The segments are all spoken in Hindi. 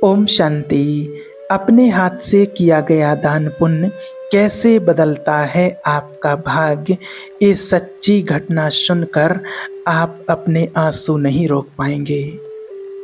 ओम शांति। अपने हाथ से किया गया दान पुण्य कैसे बदलता है आपका भाग्य, ये सच्ची घटना सुनकर आप अपने आंसू नहीं रोक पाएंगे।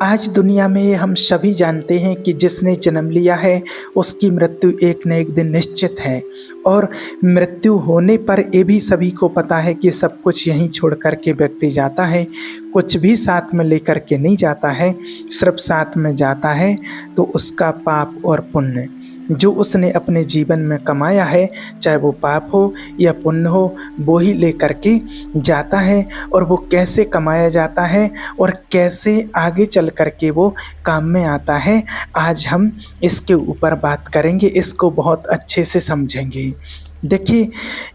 आज दुनिया में हम सभी जानते हैं कि जिसने जन्म लिया है उसकी मृत्यु एक न एक दिन निश्चित है, और मृत्यु होने पर ये भी सभी को पता है कि सब कुछ यहीं छोड़ कर के व्यक्ति जाता है, कुछ भी साथ में लेकर के नहीं जाता है। सिर्फ साथ में जाता है तो उसका पाप और पुण्य जो उसने अपने जीवन में कमाया है, चाहे वो पाप हो या पुण्य हो, वो ही लेकर के जाता है। और वो कैसे कमाया जाता है और कैसे आगे चल कर के वो काम में आता है, आज हम इसके ऊपर बात करेंगे, इसको बहुत अच्छे से समझेंगे। देखिए,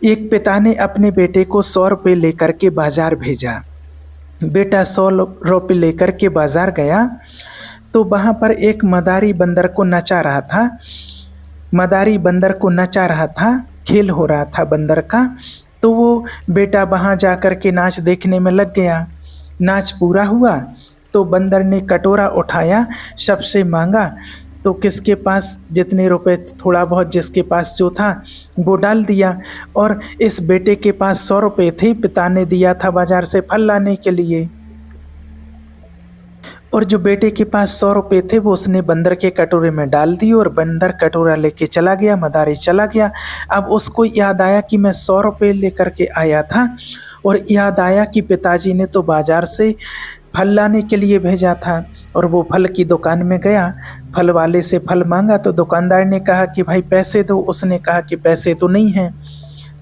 एक पिता ने अपने बेटे को 100 रुपये लेकर के बाज़ार भेजा। बेटा 100 रुपये लेकर के बाज़ार गया तो वहाँ पर एक मदारी बंदर को नचा रहा था। मदारी बंदर को नचा रहा था, खेल हो रहा था बंदर का। तो वो बेटा वहाँ जा कर के नाच देखने में लग गया। नाच पूरा हुआ तो बंदर ने कटोरा उठाया, सबसे मांगा, तो किसके पास जितने रुपए थोड़ा बहुत जिसके पास जो था वो डाल दिया। और इस बेटे के पास 100 रुपये थे, पिता ने दिया था बाजार से फल लाने के लिए। और जो बेटे के पास 100 रुपये थे वो उसने बंदर के कटोरे में डाल दिए और बंदर कटोरा लेके चला गया, मदारी चला गया। अब उसको याद आया कि मैं 100 रुपये लेकर के आया था, और याद आया कि पिताजी ने तो बाजार से फल लाने के लिए भेजा था। और वो फल की दुकान में गया, फल वाले से फल मांगा तो दुकानदार ने कहा कि भाई पैसे दो। उसने कहा कि पैसे तो नहीं हैं।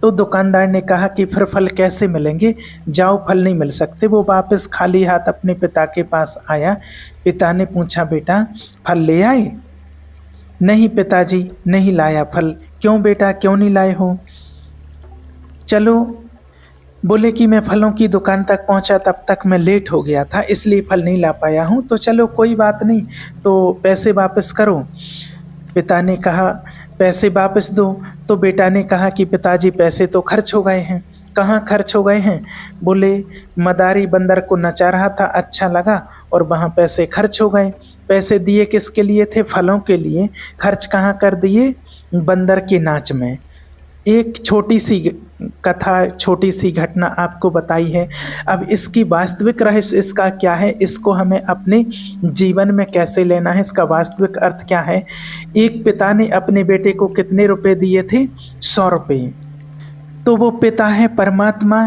तो दुकानदार ने कहा कि फिर फल कैसे मिलेंगे, जाओ फल नहीं मिल सकते। वो वापस खाली हाथ अपने पिता के पास आया। पिता ने पूछा, बेटा फल ले आए? नहीं पिताजी, नहीं लाया फल। क्यों बेटा, क्यों नहीं लाए हो? चलो, बोले कि मैं फलों की दुकान तक पहुंचा तब तक मैं लेट हो गया था, इसलिए फल नहीं ला पाया हूं। तो चलो कोई बात नहीं, तो पैसे वापस करो। पिता ने कहा पैसे वापस दो। तो बेटा ने कहा कि पिताजी पैसे तो खर्च हो गए हैं। कहाँ खर्च हो गए हैं? बोले मदारी बंदर को नचा रहा था, अच्छा लगा और वहाँ पैसे खर्च हो गए। पैसे दिए किसके लिए थे? फलों के लिए। खर्च कहाँ कर दिए? बंदर के नाच में। एक छोटी सी कथा, छोटी सी घटना आपको बताई है। अब इसकी वास्तविक रहस्य इसका क्या है, इसको हमें अपने जीवन में कैसे लेना है, इसका वास्तविक अर्थ क्या है। एक पिता ने अपने बेटे को कितने रुपए दिए थे? 100 रुपये। तो वो पिता है परमात्मा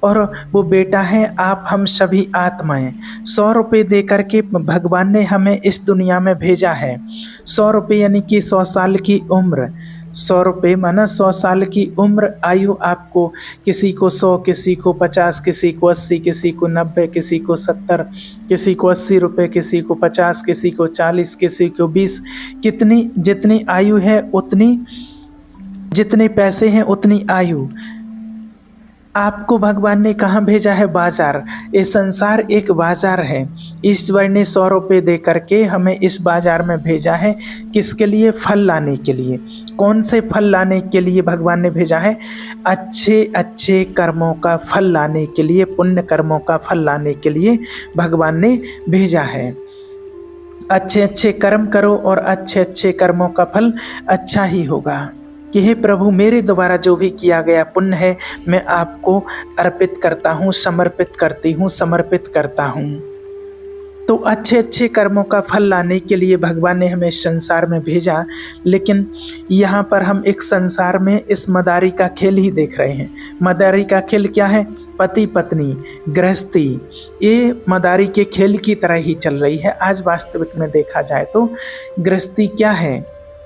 और वो बेटा है आप, हम सभी आत्माएं। 100 रुपये दे करके भगवान ने हमें इस दुनिया में भेजा है। 100 रुपये यानी कि 100 साल की उम्र। 100 रुपये माना 100 साल की उम्र, आयु आपको, किसी को 100, किसी को 50, किसी को 80, किसी को 90, किसी को 70, किसी को 80 रुपये, किसी को 50, किसी को 40, किसी को 20। कितनी जितनी आयु है उतनी, जितने पैसे हैं उतनी आयु। आपको भगवान ने कहाँ भेजा है? बाजार। ये संसार एक बाजार है। ईश्वर ने 100 रुपये दे करके हमें इस बाजार में भेजा है। किसके लिए? फल लाने के लिए। कौन से फल लाने के लिए भगवान ने भेजा है? अच्छे अच्छे कर्मों का फल लाने के लिए, पुण्य कर्मों का फल लाने के लिए भगवान ने भेजा है। अच्छे अच्छे कर्म करो और अच्छे अच्छे कर्मों का फल अच्छा ही होगा। कि हे प्रभु, मेरे द्वारा जो भी किया गया पुण्य है मैं आपको अर्पित करता हूँ, समर्पित करती हूँ, समर्पित करता हूँ। तो अच्छे अच्छे कर्मों का फल लाने के लिए भगवान ने हमें संसार में भेजा। लेकिन यहाँ पर हम एक संसार में इस मदारी का खेल ही देख रहे हैं। मदारी का खेल क्या है? पति पत्नी, गृहस्थी, ये मदारी के खेल की तरह ही चल रही है। आज वास्तविक में देखा जाए तो गृहस्थी क्या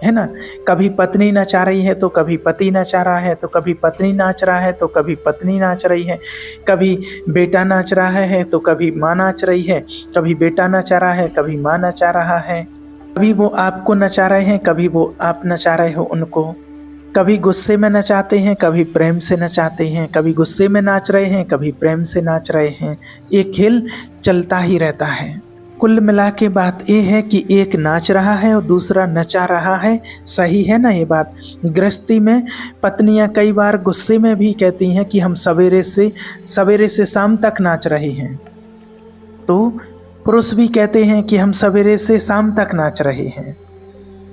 है ना? कभी पत्नी नचा रही है तो कभी पति नचा रहा है, तो कभी पत्नी नाच रहा है तो कभी पत्नी नाच रही है, कभी बेटा नाच रहा है तो कभी माँ नाच रही है, कभी बेटा नचा रहा है, कभी माँ नचा रहा है, कभी वो आपको नचा रहे हैं, कभी वो आप नचा रहे हो उनको। कभी गुस्से में नचाते हैं, कभी प्रेम से नचाते हैं, कभी गुस्से में नाच रहे हैं, कभी प्रेम से नाच रहे हैं। ये खेल चलता ही रहता है। कुल मिला के बात ये है कि एक नाच रहा है और दूसरा नचा रहा है। सही है ना ये बात? गृहस्थी में पत्नियां कई बार गुस्से में भी कहती हैं कि हम सवेरे से शाम तक नाच रहे हैं। तो पुरुष भी कहते हैं कि हम सवेरे से शाम तक नाच रहे हैं।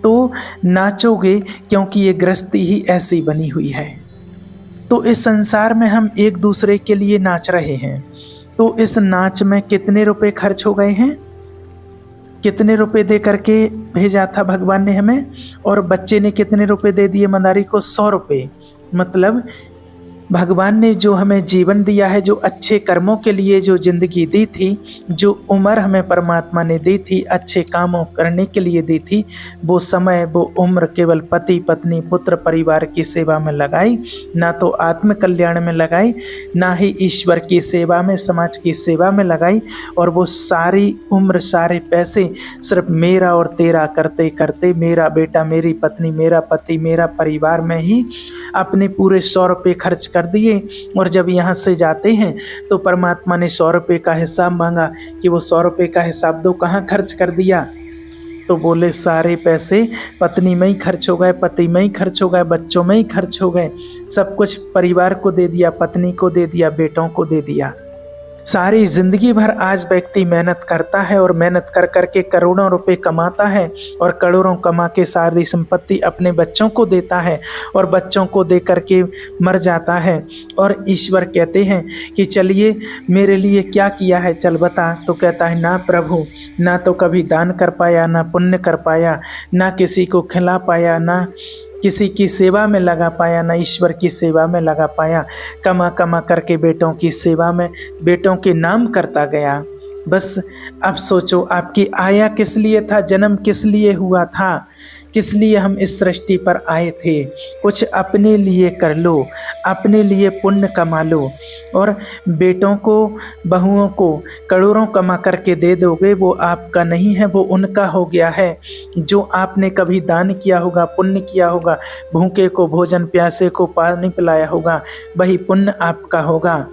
तो नाचोगे क्योंकि ये गृहस्थी ही ऐसी बनी हुई है। तो इस संसार में हम एक दूसरे के लिए नाच रहे हैं। तो इस नाच में कितने रुपए खर्च हो गए हैं, कितने रुपए दे करके भेजा था भगवान ने हमें, और बच्चे ने कितने रुपए दे दिए मदारी को, 100 रुपये। मतलब भगवान ने जो हमें जीवन दिया है, जो अच्छे कर्मों के लिए जो जिंदगी दी थी, जो उम्र हमें परमात्मा ने दी थी अच्छे कामों करने के लिए दी थी, वो समय वो उम्र केवल पति पत्नी पुत्र परिवार की सेवा में लगाई, ना तो आत्म कल्याण में लगाई, ना ही ईश्वर की सेवा में, समाज की सेवा में लगाई। और वो सारी उम्र सारे पैसे सिर्फ मेरा और तेरा करते करते, मेरा बेटा मेरी पत्नी मेरा पति मेरा परिवार में ही अपने पूरे 100 रुपये खर्च कर दिए। और जब यहाँ से जाते हैं तो परमात्मा ने 100 रुपये का हिसाब मांगा कि वो 100 रुपये का हिसाब दो, कहाँ खर्च कर दिया। तो बोले सारे पैसे पत्नी में ही खर्च हो गए, पति में ही खर्च हो गए, बच्चों में ही खर्च हो गए, सब कुछ परिवार को दे दिया, पत्नी को दे दिया, बेटों को दे दिया। सारी जिंदगी भर आज व्यक्ति मेहनत करता है और मेहनत कर करके करोड़ों रुपए कमाता है और करोड़ों कमा के सारी संपत्ति अपने बच्चों को देता है और बच्चों को दे करके मर जाता है। और ईश्वर कहते हैं कि चलिए मेरे लिए क्या किया है, चल बता। तो कहता है ना प्रभु, ना तो कभी दान कर पाया, ना पुण्य कर पाया, ना किसी को खिला पाया, ना किसी की सेवा में लगा पाया, ना ईश्वर की सेवा में लगा पाया। कमा कमा करके बेटों की सेवा में, बेटों के नाम करता गया। बस अब सोचो आपकी आया किस लिए था, जन्म किस लिए हुआ था, किस लिए हम इस सृष्टि पर आए थे। कुछ अपने लिए कर लो, अपने लिए पुण्य कमा लो। और बेटों को बहुओं को करोड़ों कमा करके दे दोगे, वो आपका नहीं है, वो उनका हो गया है। जो आपने कभी दान किया होगा, पुण्य किया होगा, भूखे को भोजन प्यासे को पानी पिलाया होगा, वही पुण्य आपका होगा।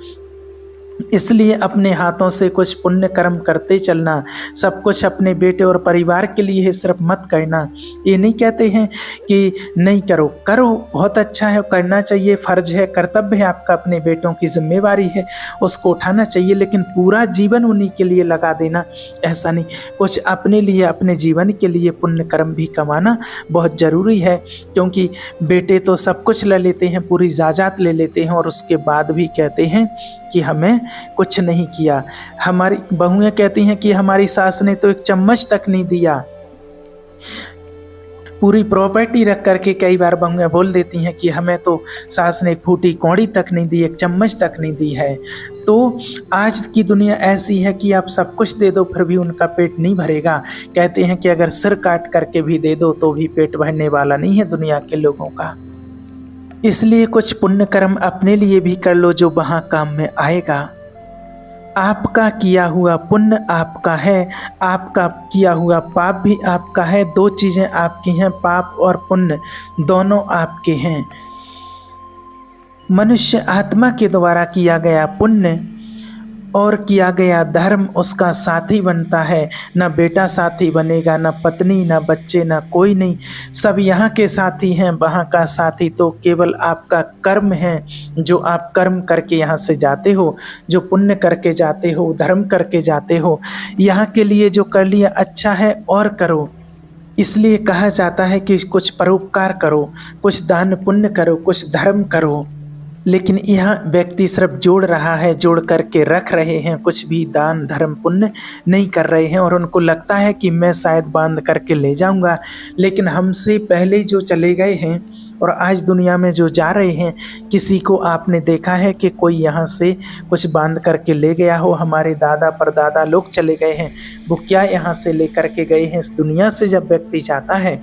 इसलिए अपने हाथों से कुछ पुण्य कर्म करते चलना, सब कुछ अपने बेटे और परिवार के लिए सिर्फ मत करना। ये नहीं कहते हैं कि नहीं करो, करो, बहुत अच्छा है, करना चाहिए, फर्ज है, कर्तव्य है आपका, अपने बेटों की जिम्मेवारी है, उसको उठाना चाहिए, लेकिन पूरा जीवन उन्हीं के लिए लगा देना ऐसा नहीं। कुछ अपने लिए, अपने जीवन के लिए पुण्य कर्म भी कमाना बहुत ज़रूरी है, क्योंकि बेटे तो सब कुछ ले लेते हैं, पूरी जायदाद ले लेते हैं और उसके बाद भी कहते हैं कि हमें कुछ नहीं किया। हमारी बहुएं कहती हैं कि हमारी सास ने तो एक चम्मच तक नहीं दिया। पूरी प्रॉपर्टी रख करके कई बार बहुएं बोल देती हैं कि हमें तो सास ने फूटी कौड़ी तक नहीं दी, एक चम्मच तक नहीं दी है। तो आज की दुनिया ऐसी है कि आप सब कुछ दे दो फिर भी उनका पेट नहीं भरेगा। कहते हैं कि अगर सिर काट करके भी दे दो तो भी पेट भरने वाला नहीं है दुनिया के लोगों का। इसलिए कुछ पुण्य कर्म अपने लिए भी कर लो जो वहाँ काम में आएगा। आपका किया हुआ पुण्य आपका है, आपका किया हुआ पाप भी आपका है। दो चीज़ें आपकी हैं, पाप और पुण्य दोनों आपके हैं। मनुष्य आत्मा के द्वारा किया गया पुण्य और किया गया धर्म उसका साथी बनता है। ना बेटा साथी बनेगा, ना पत्नी, ना बच्चे, ना कोई नहीं, सब यहाँ के साथी हैं। वहाँ का साथी तो केवल आपका कर्म है, जो आप कर्म करके यहाँ से जाते हो, जो पुण्य करके जाते हो, धर्म करके जाते हो। यहाँ के लिए जो कर लिया अच्छा है और करो। इसलिए कहा जाता है कि कुछ परोपकार करो, कुछ दान पुण्य करो, कुछ धर्म करो। लेकिन यहाँ व्यक्ति सिर्फ जोड़ रहा है, जोड़ करके रख रहे हैं, कुछ भी दान धर्म पुण्य नहीं कर रहे हैं। और उनको लगता है कि मैं शायद बांध करके ले जाऊंगा, लेकिन हमसे पहले जो चले गए हैं और आज दुनिया में जो जा रहे हैं, किसी को आपने देखा है कि कोई यहाँ से कुछ बांध करके ले गया हो? हमारे दादा परदादा लोग चले गए हैं, वो क्या यहाँ से ले करके गए हैं? इस दुनिया से जब व्यक्ति जाता है,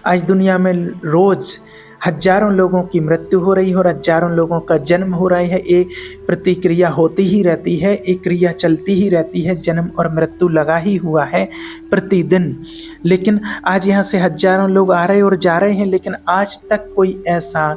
आज दुनिया में रोज़ हजारों लोगों की मृत्यु हो रही है और हजारों लोगों का जन्म हो रहा है। एक प्रतिक्रिया होती ही रहती है, एक क्रिया चलती ही रहती है, जन्म और मृत्यु लगा ही हुआ है प्रतिदिन। लेकिन आज यहाँ से हजारों लोग आ रहे और जा रहे हैं, लेकिन आज तक कोई ऐसा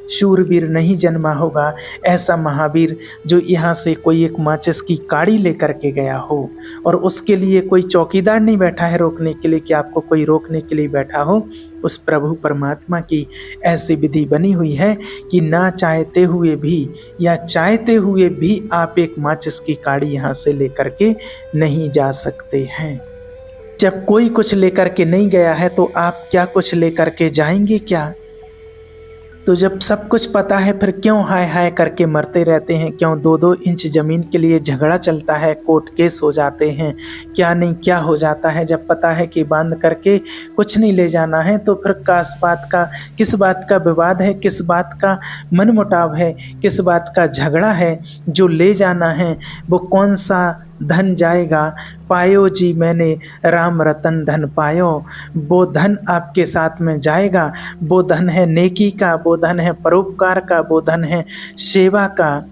शूरवीर नहीं जन्मा होगा, ऐसा महावीर जो यहाँ से कोई एक माचिस की काड़ी लेकर के गया हो और उसके लिए कोई चौकीदार नहीं बैठा है रोकने के लिए कि आपको कोई रोकने के लिए बैठा हो। उस प्रभु परमात्मा की ऐसी विधि बनी हुई है कि ना चाहते हुए भी या चाहते हुए भी आप एक माचिस की काड़ी यहाँ से लेकर के नहीं जा सकते हैं। जब कोई कुछ लेकर के नहीं गया है तो आप क्या कुछ लेकर के जाएंगे क्या? तो जब सब कुछ पता है फिर क्यों हाय हाय करके मरते रहते हैं? क्यों 2-2 इंच ज़मीन के लिए झगड़ा चलता है, कोर्ट केस हो जाते हैं, क्या नहीं क्या हो जाता है? जब पता है कि बांध करके कुछ नहीं ले जाना है तो फिर किस बात का विवाद है, किस बात का मनमुटाव है, किस बात का झगड़ा है? जो ले जाना है वो कौन सा धन जाएगा? पायो जी मैंने राम रतन धन पायो, वो धन आपके साथ में जाएगा। वो धन है नेकी का, वो धन है परोपकार का, वो धन है सेवा का।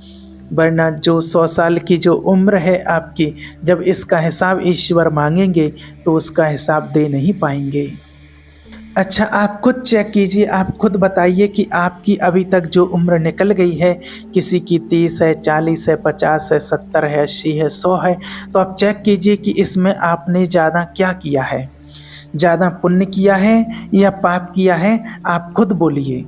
वरना जो 100 साल की जो उम्र है आपकी, जब इसका हिसाब ईश्वर मांगेंगे तो उसका हिसाब दे नहीं पाएंगे। अच्छा, आप खुद चेक कीजिए, आप खुद बताइए कि आपकी अभी तक जो उम्र निकल गई है, किसी की 30 है, 40 है, 50 है, 70 है, 80 है, 100 है, तो आप चेक कीजिए कि इसमें आपने ज़्यादा क्या किया है? ज़्यादा पुण्य किया है या पाप किया है? आप खुद बोलिए,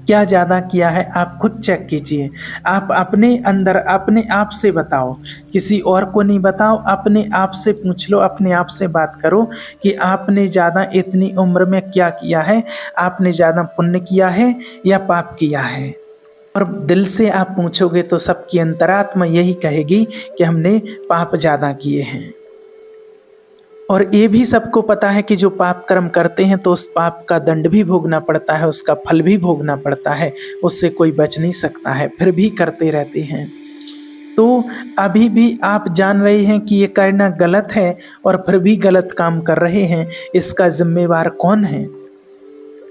क्या ज़्यादा किया है? आप खुद चेक कीजिए। आप अपने अंदर अपने आप से बताओ, किसी और को नहीं बताओ, अपने आप से पूछ लो, अपने आप से बात करो कि आपने ज़्यादा इतनी उम्र में क्या किया है? आपने ज़्यादा पुण्य किया है या पाप किया है? और दिल से आप पूछोगे तो सबकी अंतरात्मा यही कहेगी कि हमने पाप ज़्यादा किए हैं। और ये भी सबको पता है कि जो पाप कर्म करते हैं तो उस पाप का दंड भी भोगना पड़ता है, उसका फल भी भोगना पड़ता है, उससे कोई बच नहीं सकता है, फिर भी करते रहते हैं। तो अभी भी आप जान रहे हैं कि ये करना गलत है और फिर भी गलत काम कर रहे हैं। इसका जिम्मेवार कौन है?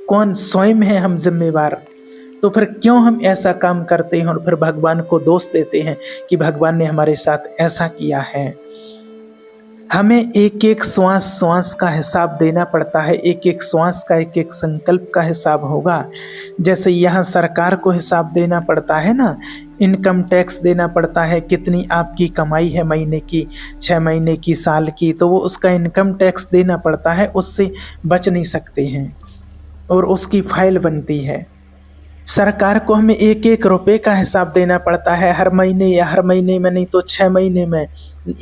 कौन? स्वयं है हम जिम्मेवार। तो फिर क्यों हम ऐसा काम करते हैं और फिर भगवान को दोष देते हैं कि भगवान ने हमारे साथ ऐसा किया है? हमें एक एक श्वास श्वास का हिसाब देना पड़ता है, एक एक श्वास का, एक एक संकल्प का हिसाब होगा। जैसे यहाँ सरकार को हिसाब देना पड़ता है ना, इनकम टैक्स देना पड़ता है, कितनी आपकी कमाई है महीने की, 6 महीने की, साल की, तो वो उसका इनकम टैक्स देना पड़ता है, उससे बच नहीं सकते हैं और उसकी फाइल बनती है। सरकार को हमें एक एक रुपए का हिसाब देना पड़ता है, हर महीने, या हर महीने में नहीं तो 6 महीने में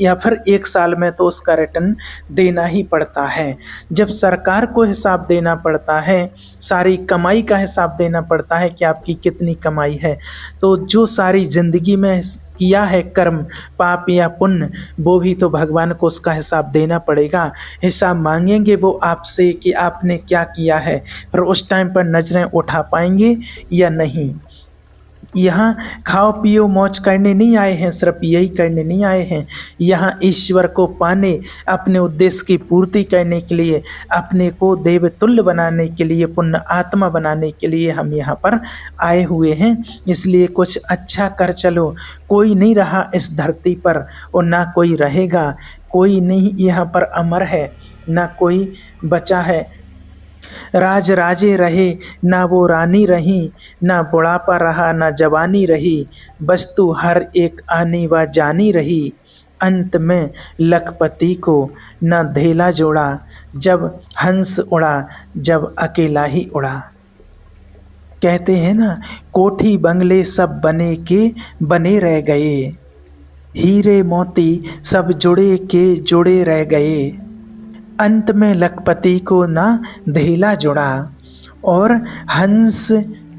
या फिर 1 साल में, तो उसका रिटर्न देना ही पड़ता है। जब सरकार को हिसाब देना पड़ता है, सारी कमाई का हिसाब देना पड़ता है कि आपकी कितनी कमाई है, तो जो सारी ज़िंदगी में किया है कर्म, पाप या पुण्य, वो भी तो भगवान को उसका हिसाब देना पड़ेगा। हिसाब मांगेंगे वो आपसे कि आपने क्या किया है, पर उस टाइम पर नजरें उठा पाएंगे या नहीं। यहाँ खाओ पियो मौज करने नहीं आए हैं, सिर्फ यही करने नहीं आए हैं। यहाँ ईश्वर को पाने, अपने उद्देश्य की पूर्ति करने के लिए, अपने को देवतुल्य बनाने के लिए, पुण्य आत्मा बनाने के लिए हम यहाँ पर आए हुए हैं। इसलिए कुछ अच्छा कर चलो। कोई नहीं रहा इस धरती पर और ना कोई रहेगा। कोई नहीं यहाँ पर अमर है, ना कोई बचा है। राज राजे रहे, ना वो रानी रही, ना बुढ़ापा रहा, ना जवानी रही, वस्तु हर एक आनी व जानी रही। अंत में लखपति को न धेला जोड़ा, जब हंस उड़ा, जब अकेला ही उड़ा। कहते हैं ना, कोठी बंगले सब बने के बने रह गए, हीरे मोती सब जुड़े के जुड़े रह गए। अंत में लखपति को ना धेला जुड़ा, और हंस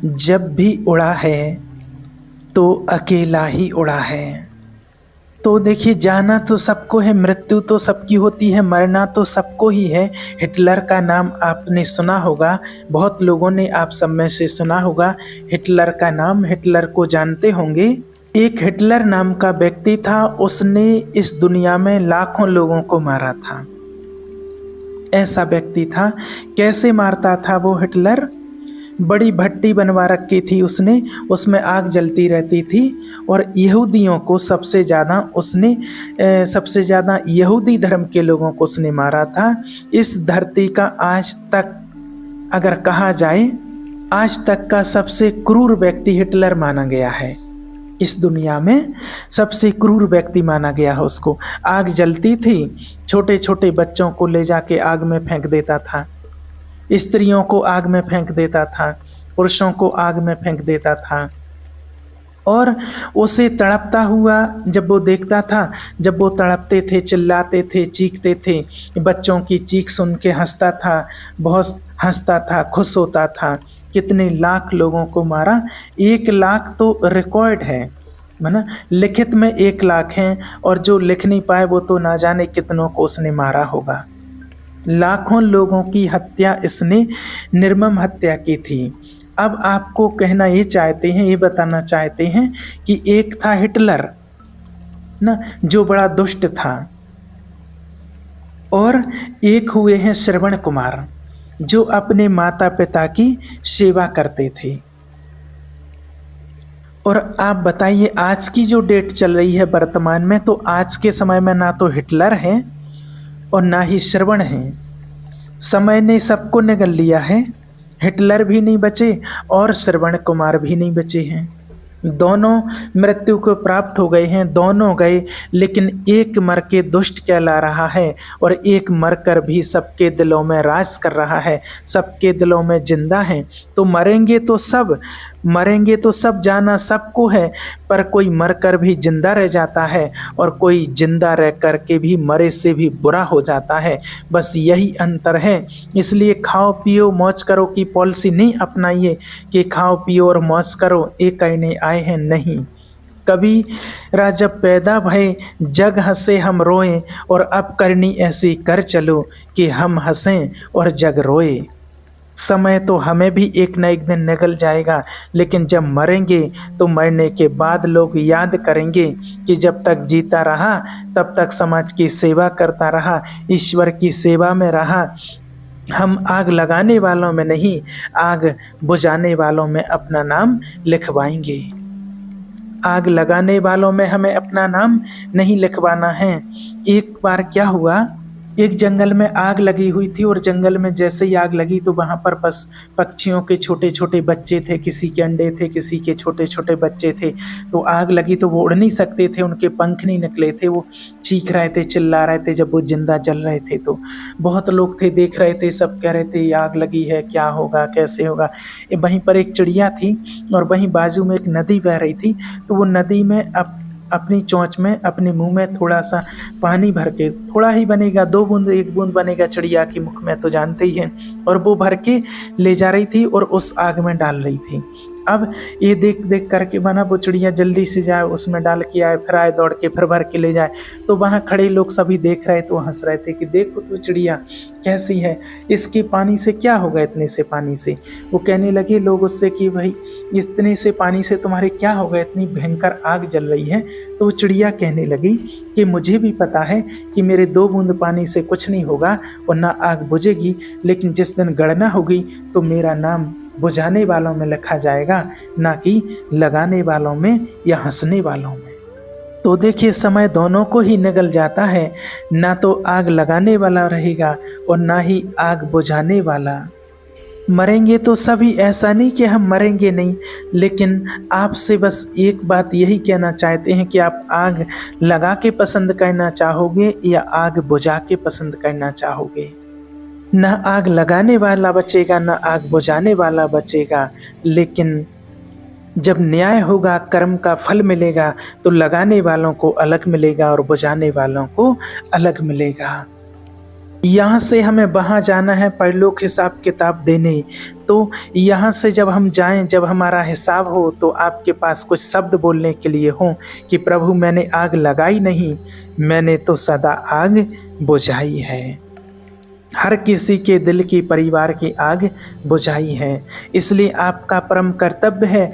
जब भी उड़ा है तो अकेला ही उड़ा है। तो देखिए, जाना तो सबको है, मृत्यु तो सबकी होती है, मरना तो सबको ही है। हिटलर का नाम आपने सुना होगा, बहुत लोगों ने आप सब में से सुना होगा हिटलर का नाम। हिटलर को जानते होंगे। एक हिटलर नाम का व्यक्ति था, उसने इस दुनिया में लाखों लोगों को मारा था। ऐसा व्यक्ति था। कैसे मारता था वो हिटलर? बड़ी भट्टी बनवा रखी थी उसने, उसमें आग जलती रहती थी, और यहूदियों को सबसे ज़्यादा यहूदी धर्म के लोगों को उसने मारा था। इस धरती का आज तक अगर कहा जाए आज तक का सबसे क्रूर व्यक्ति हिटलर माना गया है। इस दुनिया में सबसे क्रूर व्यक्ति माना गया है उसको। आग जलती थी, छोटे छोटे बच्चों को ले जाके आग में फेंक देता था, स्त्रियों को आग में फेंक देता था, पुरुषों को आग में फेंक देता था। और उसे तड़पता हुआ जब वो देखता था, जब वो तड़पते थे, चिल्लाते थे, चीखते थे, बच्चों की चीख सुन के हंसता था, बहुत हंसता था, खुश होता था। कितने लाख लोगों को मारा, 1 लाख तो रिकॉर्ड है ना, लिखित में 1 लाख हैं, और जो लिख नहीं पाए वो तो ना जाने कितनों को उसने मारा होगा। लाखों लोगों की हत्या इसने निर्मम हत्या की थी। अब आपको कहना ये चाहते हैं, ये बताना चाहते हैं कि एक था हिटलर ना, जो बड़ा दुष्ट था, और एक हुए हैं श्रवण कुमार, जो अपने माता पिता की सेवा करते थे। और आप बताइए, आज की जो डेट चल रही है वर्तमान में, तो आज के समय में ना तो हिटलर है और ना ही श्रवण है। समय ने सबको निगल लिया है। हिटलर भी नहीं बचे और श्रवण कुमार भी नहीं बचे हैं। दोनों मृत्यु को प्राप्त हो गए हैं, दोनों गए, लेकिन एक मर के दुष्ट कहला रहा है और एक मरकर भी सबके दिलों में राज कर रहा है, सबके दिलों में जिंदा है। तो मरेंगे तो सब जाना सबको है, पर कोई मरकर भी जिंदा रह जाता है और कोई जिंदा रह कर के भी मरे से भी बुरा हो जाता है। बस यही अंतर है। इसलिए खाओ पियो मौज करो की पॉलिसी नहीं अपनाइए कि खाओ पियो और मौज करो, एक कहने आए हैं नहीं। कभी जब पैदा भये जग हंसे हम रोएं, और अब करनी ऐसी कर चलो कि हम हंसें और जग रोए। समय तो हमें भी एक न एक दिन निकल जाएगा, लेकिन जब मरेंगे तो मरने के बाद लोग याद करेंगे कि जब तक जीता रहा तब तक समाज की सेवा करता रहा, ईश्वर की सेवा में रहा। हम आग लगाने वालों में नहीं, आग बुझाने वालों में अपना नाम लिखवाएंगे। आग लगाने वालों में हमें अपना नाम नहीं लिखवाना है। एक बार क्या हुआ, एक जंगल में आग लगी हुई थी, और जंगल में जैसे ही आग लगी तो वहाँ पर पक्षियों के छोटे छोटे बच्चे थे, किसी के अंडे थे, किसी के छोटे छोटे बच्चे थे। तो आग लगी तो वो उड़ नहीं सकते थे, उनके पंख नहीं निकले थे, वो चीख रहे थे, चिल्ला रहे थे जब वो जिंदा जल रहे थे। तो बहुत लोग थे, देख रहे थे, सब कह रहे थे आग लगी है, क्या होगा, कैसे होगा। वहीं पर एक चिड़िया थी और वहीं बाजू में एक नदी बह रही थी। तो वो नदी में अपनी चोंच में, अपने मुंह में थोड़ा सा पानी भर के, थोड़ा ही बनेगा, 2 बूंद 1 बूंद बनेगा चिड़िया के मुख में, तो जानते ही हैं, और वो भर के ले जा रही थी और उस आग में डाल रही थी। अब ये देख देख करके बना वो चिड़िया जल्दी से जाए, उसमें डाल के आए, फिर आए दौड़ के, फिर भर के ले जाए। तो वहाँ खड़े लोग सभी देख रहे, तो हंस रहे थे कि देखो तो चिड़िया कैसी है, इसके पानी से क्या होगा, इतने से पानी से। वो कहने लगे लोग उससे कि भाई इतने से पानी से तुम्हारे क्या होगा, इतनी भयंकर आग जल रही है। तो वो चिड़िया कहने लगी कि मुझे भी पता है कि मेरे 2 बूंद पानी से कुछ नहीं होगा और ना आग बुझेगी, लेकिन जिस दिन गणना होगी तो मेरा नाम बुझाने वालों में लिखा जाएगा, ना कि लगाने वालों में या हंसने वालों में। तो देखिए, समय दोनों को ही निगल जाता है, ना तो आग लगाने वाला रहेगा और ना ही आग बुझाने वाला। मरेंगे तो सभी, ऐसा नहीं कि हम मरेंगे नहीं, लेकिन आपसे बस एक बात यही कहना चाहते हैं कि आप आग लगा के पसंद करना चाहोगे या आग बुझा के पसंद करना चाहोगे। ना आग लगाने वाला बचेगा, ना आग बुझाने वाला बचेगा, लेकिन जब न्याय होगा, कर्म का फल मिलेगा, तो लगाने वालों को अलग मिलेगा और बुझाने वालों को अलग मिलेगा। यहाँ से हमें वहाँ जाना है परलोक हिसाब किताब देने। तो यहाँ से जब हम जाएं, जब हमारा हिसाब हो, तो आपके पास कुछ शब्द बोलने के लिए हो कि प्रभु मैंने आग लगाई नहीं, मैंने तो सदा आग बुझाई है। हर किसी के दिल की, परिवार की आग बुझाई है। इसलिए आपका परम कर्तव्य है,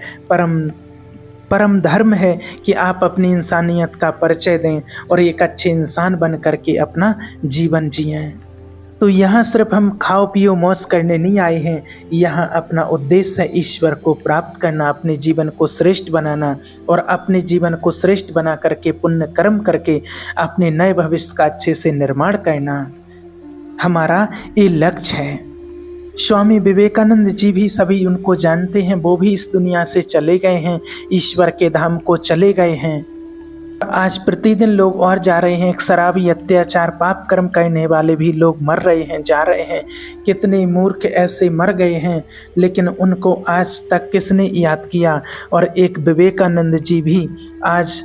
परम धर्म है कि आप अपनी इंसानियत का परिचय दें और एक अच्छे इंसान बन करके अपना जीवन जिएं। तो यहाँ सिर्फ हम खाओ पियो मौज करने नहीं आए हैं, यहाँ अपना उद्देश्य है ईश्वर को प्राप्त करना, अपने जीवन को श्रेष्ठ बनाना, और अपने जीवन को श्रेष्ठ बना करके पुण्य कर्म करके अपने नए भविष्य का अच्छे से निर्माण करना। हमारा ये लक्ष्य है। स्वामी विवेकानंद जी भी सभी उनको जानते हैं, वो भी इस दुनिया से चले गए हैं, ईश्वर के धाम को चले गए हैं। आज प्रतिदिन लोग और जा रहे हैं, शराबी, अत्याचार, पाप कर्म करने वाले भी लोग मर रहे हैं, जा रहे हैं। कितने मूर्ख ऐसे मर गए हैं, लेकिन उनको आज तक किसने याद किया। और एक विवेकानंद जी भी आज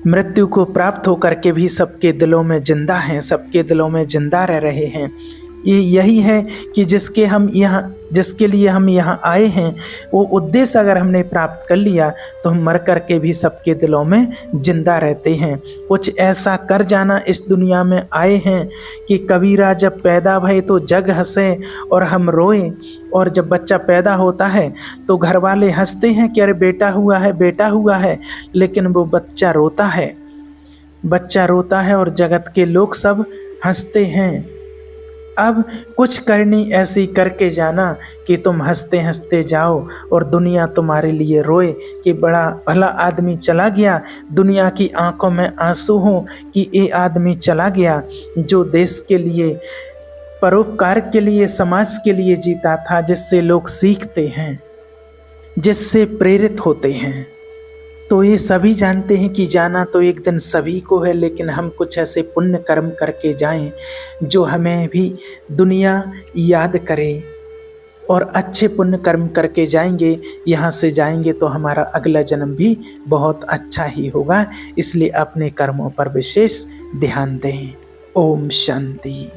मृत्यु को प्राप्त होकर के भी सबके दिलों में जिंदा हैं, सबके दिलों में जिंदा रह रहे हैं। ये यही है कि जिसके लिए हम यहाँ आए हैं, वो उद्देश्य अगर हमने प्राप्त कर लिया तो हम मर कर के भी सबके दिलों में जिंदा रहते हैं। कुछ ऐसा कर जाना इस दुनिया में आए हैं कि कबीरा जब पैदा भये तो जग हंसे और हम रोए। और जब बच्चा पैदा होता है तो घर वाले हंसते हैं कि अरे बेटा हुआ है, बेटा हुआ है, लेकिन वो बच्चा रोता है, बच्चा रोता है और जगत के लोग सब हंसते हैं। अब कुछ करनी ऐसी करके जाना कि तुम हंसते हंसते जाओ और दुनिया तुम्हारे लिए रोए कि बड़ा भला आदमी चला गया, दुनिया की आंखों में आंसू हो कि ये आदमी चला गया जो देश के लिए, परोपकार के लिए, समाज के लिए जीता था, जिससे लोग सीखते हैं, जिससे प्रेरित होते हैं। तो ये सभी जानते हैं कि जाना तो एक दिन सभी को है, लेकिन हम कुछ ऐसे पुण्य कर्म करके जाएं जो हमें भी दुनिया याद करे। और अच्छे पुण्य कर्म करके जाएंगे, यहाँ से जाएंगे तो हमारा अगला जन्म भी बहुत अच्छा ही होगा। इसलिए अपने कर्मों पर विशेष ध्यान दें। ओम शांति।